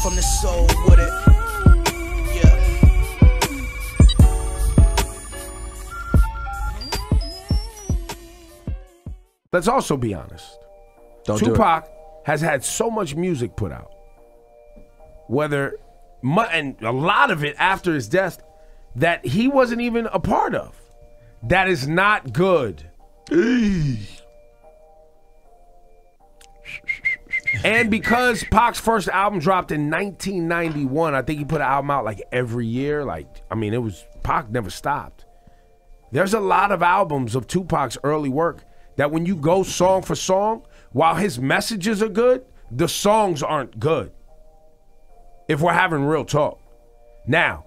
from the soul with it. Yeah. Let's also be honest. Tupac has had so much music put out, and a lot of it after his death, that he wasn't even a part of. That is not good. And because Pac's first album dropped in 1991, I think he put an album out like every year. Pac never stopped. There's a lot of albums of Tupac's early work that when you go song for song, while his messages are good, the songs aren't good. If we're having real talk. Now,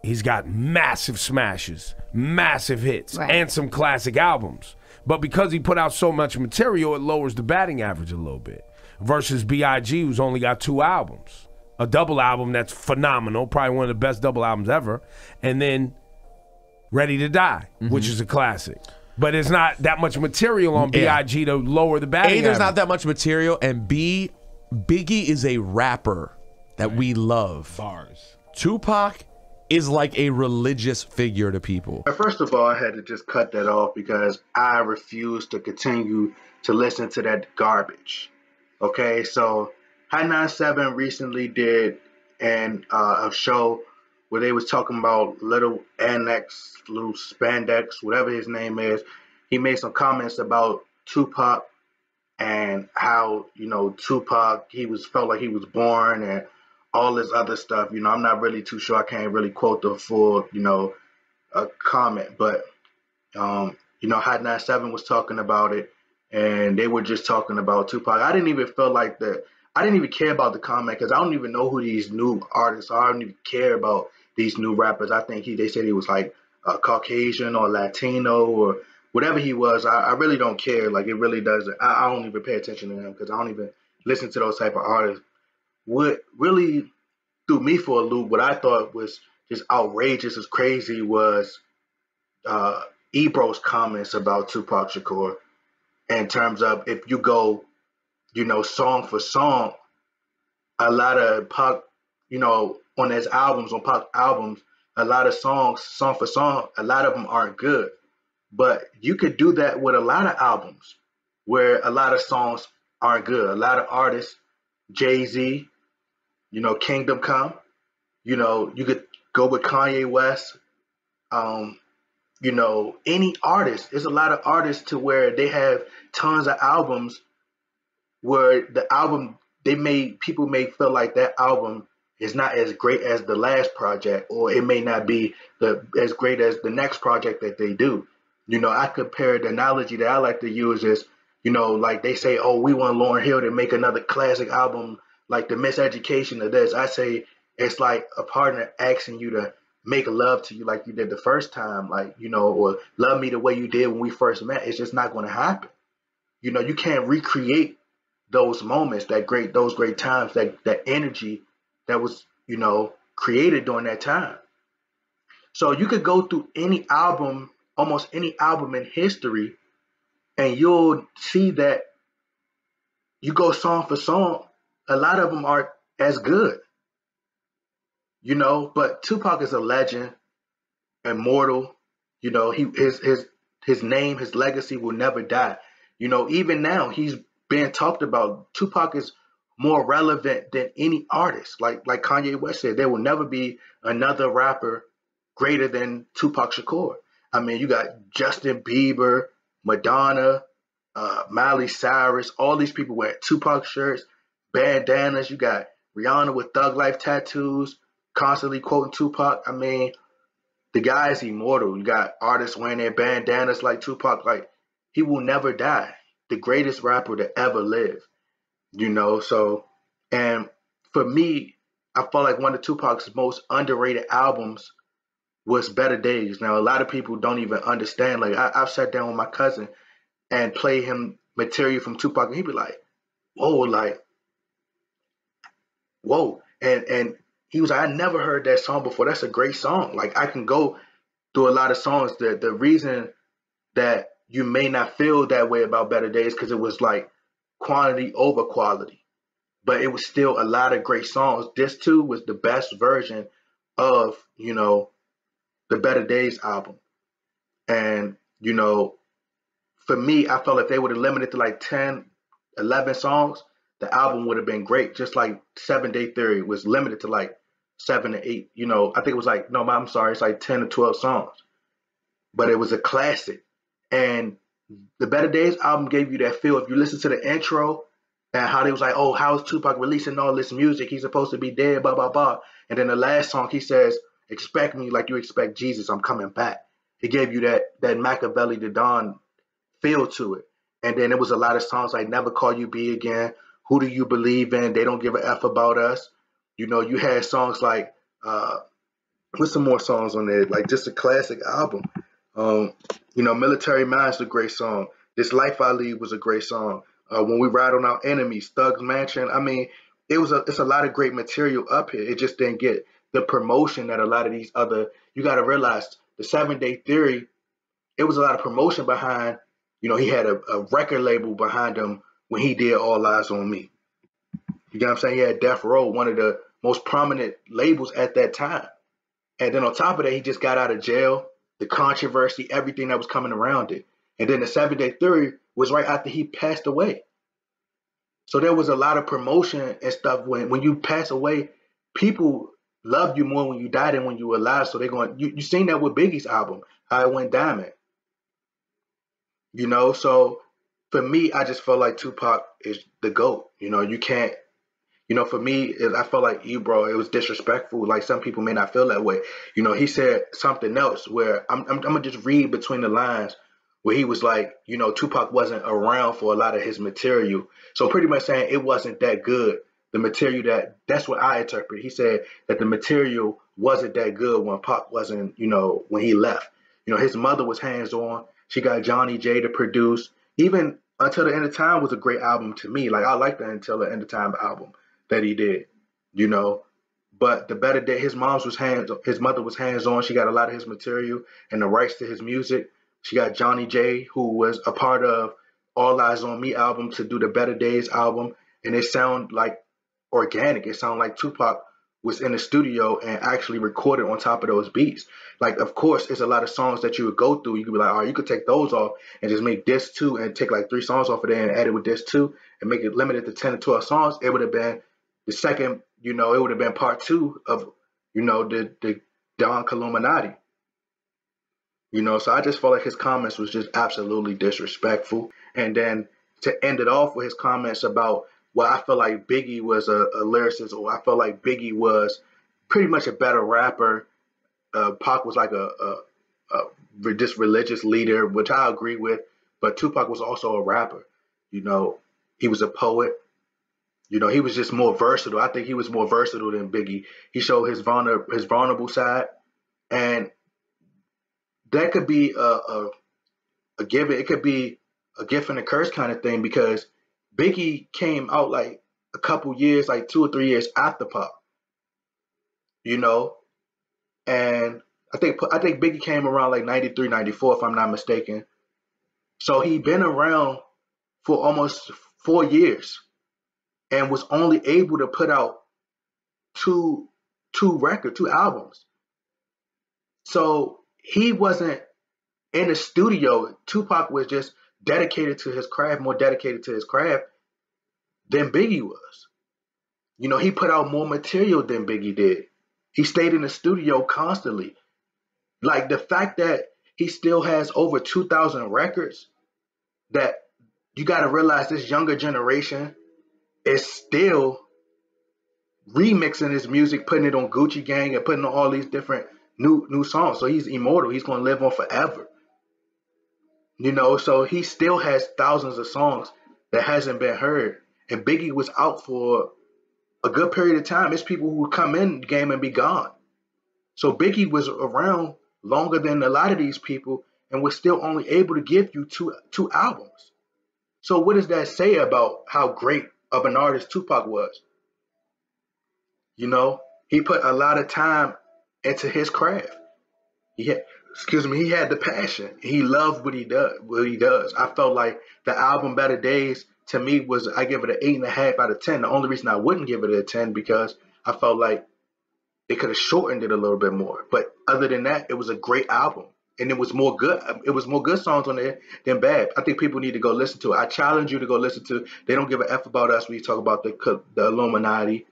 he's got massive smashes, massive hits, and some classic albums. But because he put out so much material, it lowers the batting average a little bit. Versus B.I.G., who's only got 2 albums. A double album that's phenomenal, probably one of the best double albums ever. And then Ready to Die, which is a classic. But it's not that much material on B.I.G. to lower the batting average. There's not that much material, and B, Biggie is a rapper that we love. Bars. Tupac is like a religious figure to people. First of all, I had to just cut that off because I refuse to continue to listen to that garbage. Okay, so Hot 97 recently did a show where they was talking about Lil Spandex, whatever his name is. He made some comments about Tupac and how, Tupac, felt like he was born and all this other stuff. I'm not really too sure. I can't really quote the full, comment. But, Hot 97 was talking about it, and they were just talking about Tupac. I didn't even feel like that. I didn't even care about the comment because I don't even know who these new artists are. I don't even care about these new rappers. I think they said he was like a Caucasian or Latino or whatever he was. I really don't care. Like, it really doesn't. I don't even pay attention to him because I don't even listen to those type of artists. What really threw me for a loop, what I thought was just outrageous, was crazy, was EBRO's comments about Tupac Shakur in terms of if you go, song for song, a lot of Pac, on his albums, on Pac albums, a lot of songs, song for song, a lot of them aren't good. But you could do that with a lot of albums where a lot of songs aren't good. A lot of artists, Jay-Z, Kingdom Come, you could go with Kanye West, any artist. There's a lot of artists to where they have tons of albums where the album, people may feel like that album is not as great as the last project, or it may not be as great as the next project that they do. I compare the analogy that I like to use is, like they say, oh, we want Lauryn Hill to make another classic album like The Miseducation of this. I say it's like a partner asking you to make love to you like you did the first time, like, or love me the way you did when we first met. It's just not going to happen. You can't recreate those moments, those great times, that energy that was, created during that time. So you could go through any album, almost any album in history, and you'll see that you go song for song, a lot of them aren't as good, but Tupac is a legend, immortal, his name, his legacy will never die. Even now he's being talked about. Tupac is more relevant than any artist. Like Kanye West said, there will never be another rapper greater than Tupac Shakur. I mean, you got Justin Bieber, Madonna, Miley Cyrus, all these people wearing Tupac shirts, bandanas. You got Rihanna with Thug Life tattoos, constantly quoting Tupac. I mean, the guy is immortal. You got artists wearing their bandanas like Tupac. Like, he will never die. The greatest rapper to ever live. So, and for me, I felt like one of Tupac's most underrated albums was Better Days. Now, a lot of people don't even understand. Like, I've sat down with my cousin and play him material from Tupac, and he'd be like, whoa, and he was like, I never heard that song before. That's a great song. Like, I can go through a lot of songs. The reason that you may not feel that way about Better Days because it was like quantity over quality. but it was still a lot of great songs. This too was the best version of, the Better Days album. And, for me, I felt if they would have limited to like 10, 11 songs, the album would have been great. Just like 7-Day Theory was limited to like 7 to 8. I think it was like, no, I'm sorry, it's like 10 to 12 songs. But it was a classic. And the Better Days album gave you that feel. If you listen to the intro and how they was like, oh, how is Tupac releasing all this music? He's supposed to be dead, blah, blah, blah. And then the last song, he says, expect me like you expect Jesus. I'm coming back. He gave you that Machiavelli the Don feel to it. And then there was a lot of songs like Never Call You B Again, Who Do You Believe In, They Don't Give a F About Us. You had songs like, what's some more songs on there? Like just a classic album. Military Mind's a great song. This Life I Lead was a great song. When We Ride on Our Enemies, Thug's Mansion. I mean, it's a lot of great material up here. It just didn't get the promotion that a lot of these other, you got to realize the 7-Day Theory, it was a lot of promotion behind, he had a record label behind him when he did All Eyes on Me. You get what I'm saying? He had Death Row, one of the most prominent labels at that time. And then on top of that, he just got out of jail, the controversy, everything that was coming around it. And then the 7-Day Theory was right after he passed away. So there was a lot of promotion and stuff. When you pass away, people love you more when you die than when you were alive. So they're going, you seen that with Biggie's album, how it went diamond. So for me, I just felt like Tupac is the GOAT. You can't, for me, I felt like EBRO, it was disrespectful. Like some people may not feel that way. He said something else where I'm going to just read between the lines where he was like, Tupac wasn't around for a lot of his material. So pretty much saying it wasn't that good. The material that's what I interpret. He said that the material wasn't that good when Pac wasn't, when he left. His mother was hands-on. She got Johnny J to produce. Even Until the End of Time was a great album to me. Like I like the Until the End of Time album that he did, But the Better Day, his mother was hands-on. She got a lot of his material and the rights to his music. She got Johnny J, who was a part of All Eyes on Me album to do the Better Days album. And it sounded like organic. It sounded like Tupac was in the studio and actually recorded on top of those beats. Like, of course, it's a lot of songs that you would go through. You could be like, all right, you could take those off and just make this 2 and take like 3 songs off of there and add it with this 2 and make it limited to 10 to 12 songs. It would have been the second, it would have been part 2 of, the Don Illuminati. So I just felt like his comments was just absolutely disrespectful. And then to end it off with his comments about, well, I feel like Biggie was a lyricist, or I felt like Biggie was pretty much a better rapper. Pac was like a just religious leader, which I agree with. But Tupac was also a rapper. He was a poet. He was just more versatile. I think he was more versatile than Biggie. He showed his vulnerable side, and that could be a given. It could be a gift and a curse kind of thing, because Biggie came out like a couple years, like 2 or 3 years after Pac. And I think Biggie came around like 93, 94, if I'm not mistaken. So he'd been around for almost 4 years and was only able to put out two albums. So he wasn't in the studio. Tupac was just dedicated to his craft, more dedicated to his craft than Biggie was. He put out more material than Biggie did. He stayed in the studio constantly. Like the fact that he still has over 2,000 records, that you got to realize this younger generation is still remixing his music, putting it on Gucci Gang and putting on all these different new songs. So he's immortal. He's going to live on forever. So he still has thousands of songs that hasn't been heard. And Biggie was out for a good period of time. It's people who would come in the game and be gone. So Biggie was around longer than a lot of these people and was still only able to give you two albums. So what does that say about how great of an artist Tupac was? He put a lot of time into his craft. He had the passion. He loved what he does. I felt like the album Better Days to me was I give it an 8.5 out of 10. The only reason I wouldn't give it a 10 because I felt like they could have shortened it a little bit more. But other than that, it was a great album. And it was more good. It was more good songs on there than bad. I think people need to go listen to it. I challenge you to go listen to. They don't give a f about us when you talk about the Illuminati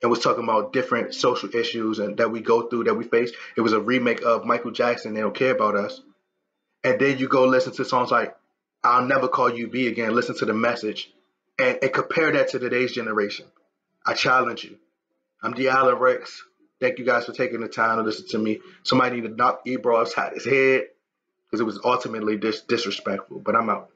and was talking about different social issues and that we go through that we face. It was a remake of Michael Jackson. They don't care about us. And then you go listen to songs like "I'll Never Call You B Again." Listen to the message and compare that to today's generation. I challenge you. I'm D. Allen Rex. Thank you guys for taking the time to listen to me. Somebody need to knock Ebro upside his head because it was ultimately disrespectful. But I'm out.